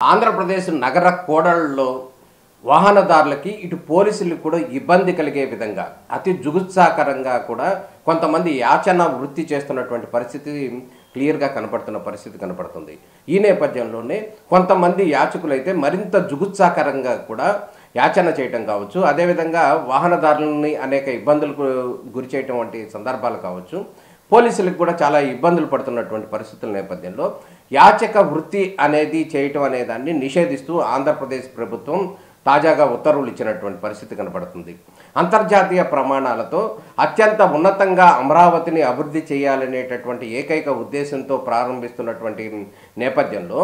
ఆంధ్రప్రదేశ్ నగర కోడళ్లలో వాహనదారులకి ఇటు పోలీసులకు కూడా ఇబ్బంది కలిగే విధంగా అతి జుగుత్సాకరంగా కూడా కొంతమంది యాచన వృత్తి చేస్తున్నటువంటి పరిస్థితి క్లియర్గా కనపడుతున్న పరిస్థితి కనపడుతుంది. ఈ నేపథ్యంలోనే కొంతమంది యాచకులైతే మరింత జుగుత్సాకరంగా కూడా యాచన చేయటం కావచ్చు, అదేవిధంగా వాహనదారులని అనేక ఇబ్బందులకు గురి చేయటం వంటి సందర్భాలు కావచ్చు, పోలీసులకు కూడా చాలా ఇబ్బందులు పడుతున్నటువంటి పరిస్థితుల నేపథ్యంలో యాచక వృత్తి అనేది చేయటం అనేదాన్ని నిషేధిస్తూ ఆంధ్రప్రదేశ్ ప్రభుత్వం తాజాగా ఉత్తర్వులు ఇచ్చినటువంటి పరిస్థితి కనపడుతుంది. అంతర్జాతీయ ప్రమాణాలతో అత్యంత ఉన్నతంగా అమరావతిని అభివృద్ధి చేయాలనేటటువంటి ఏకైక ఉద్దేశంతో ప్రారంభిస్తున్నటువంటి నేపథ్యంలో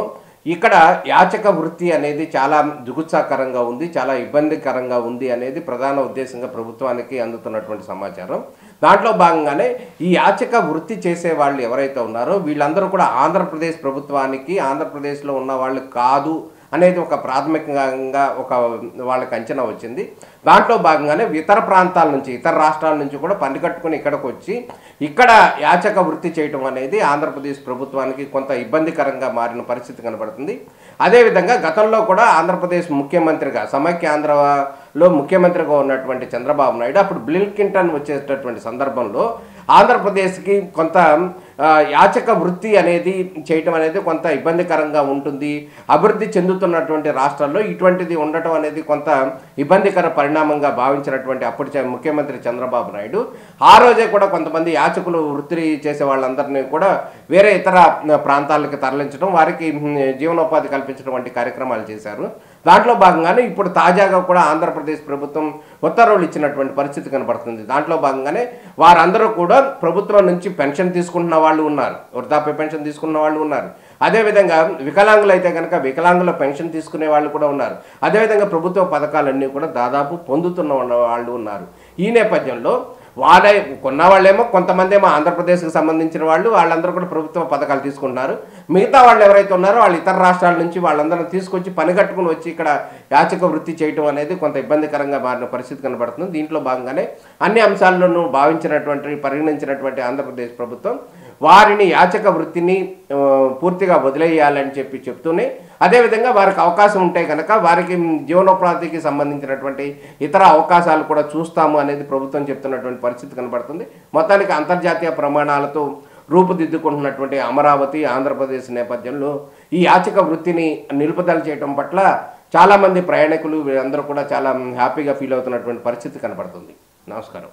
ఇక్కడ యాచక వృత్తి అనేది చాలా జుగుత్సాకరంగా ఉంది, చాలా ఇబ్బందికరంగా ఉంది అనేది ప్రధాన ఉద్దేశంగా ప్రభుత్వానికి అందుతున్నటువంటి సమాచారం. దాంట్లో భాగంగానే ఈ యాచక వృత్తి చేసే వాళ్ళు ఎవరైతే ఉన్నారో వీళ్ళందరూ కూడా ఆంధ్రప్రదేశ్ ప్రభుత్వానికి ఆంధ్రప్రదేశ్లో ఉన్న వాళ్ళు కాదు అనేది ఒక ప్రాథమికంగా వాళ్ళకి అంచనా వచ్చింది. దాంట్లో భాగంగానే ఇతర ప్రాంతాల నుంచి, ఇతర రాష్ట్రాల నుంచి కూడా పని కట్టుకుని ఇక్కడికి వచ్చి ఇక్కడ యాచక వృత్తి చేయటం అనేది ఆంధ్రప్రదేశ్ ప్రభుత్వానికి కొంత ఇబ్బందికరంగా మారిన పరిస్థితి కనబడుతుంది. అదేవిధంగా గతంలో కూడా ఆంధ్రప్రదేశ్ ముఖ్యమంత్రిగా సమైక్య ఆంధ్రలో ముఖ్యమంత్రిగా ఉన్నటువంటి చంద్రబాబు నాయుడు అప్పుడు బిల్ క్లింటన్ వచ్చేటటువంటి సందర్భంలో ఆంధ్రప్రదేశ్కి కొంత యాచక వృత్తి అనేది చేయటం అనేది కొంత ఇబ్బందికరంగా ఉంటుంది, అభివృద్ధి చెందుతున్నటువంటి రాష్ట్రాల్లో ఇటువంటిది ఉండటం అనేది కొంత ఇబ్బందికర పరిణామంగా భావించినటువంటి అప్పటి ముఖ్యమంత్రి చంద్రబాబు నాయుడు ఆ రోజే కూడా కొంతమంది యాచకులు వృత్తి చేసే వాళ్ళందరినీ కూడా వేరే ఇతర ప్రాంతాలకు తరలించడం, వారికి జీవనోపాధి కల్పించడం వంటి కార్యక్రమాలు చేశారు. దాంట్లో భాగంగానే ఇప్పుడు తాజాగా కూడా ఆంధ్రప్రదేశ్ ప్రభుత్వం ఉత్తర్వులు ఇచ్చినటువంటి పరిస్థితి కనబడుతుంది. దాంట్లో భాగంగానే వారందరూ కూడా ప్రభుత్వం నుంచి పెన్షన్ తీసుకుంటున్న వాళ్ళు ఉన్నారు, వృద్ధాప్య పెన్షన్ తీసుకున్న వాళ్ళు ఉన్నారు, అదేవిధంగా వికలాంగులు అయితే కనుక వికలాంగుల పెన్షన్ తీసుకునే వాళ్ళు కూడా ఉన్నారు, అదేవిధంగా ప్రభుత్వ పథకాలన్నీ కూడా దాదాపు పొందుతున్న వాళ్ళు ఉన్నారు. ఈ నేపథ్యంలో కొన్న వాళ్ళేమో కొంతమంది ఏమో ఆంధ్రప్రదేశ్కి సంబంధించిన వాళ్ళందరూ కూడా ప్రభుత్వ పథకాలు తీసుకుంటున్నారు. మిగతా వాళ్ళు ఎవరైతే ఉన్నారో వాళ్ళు ఇతర రాష్ట్రాల నుంచి వాళ్ళందరూ తీసుకొచ్చి పని కట్టుకుని వచ్చి ఇక్కడ యాచక వృత్తి చేయటం అనేది కొంత ఇబ్బందికరంగా మారిన పరిస్థితి కనబడుతుంది. దీంట్లో భాగంగానే అన్ని అంశాల్లోనూ పరిగణించినటువంటి ఆంధ్రప్రదేశ్ ప్రభుత్వం వారిని యాచక వృత్తిని పూర్తిగా వదిలేయాలని చెప్తూనే అదేవిధంగా వారికి అవకాశం ఉంటే కనుక వారికి జీవనోపాధికి సంబంధించినటువంటి ఇతర అవకాశాలు కూడా చూస్తాము అనేది ప్రభుత్వం చెప్తున్నటువంటి పరిస్థితి కనబడుతుంది. మొత్తానికి అంతర్జాతీయ ప్రమాణాలతో రూపుదిద్దుకుంటున్నటువంటి అమరావతి ఆంధ్రప్రదేశ్ నేపథ్యంలో ఈ యాచక వృత్తిని నిలుపుదల చేయడం పట్ల చాలామంది ప్రయాణికులు వీరందరూ కూడా చాలా హ్యాపీగా ఫీల్ అవుతున్నటువంటి పరిస్థితి కనబడుతుంది. నమస్కారం.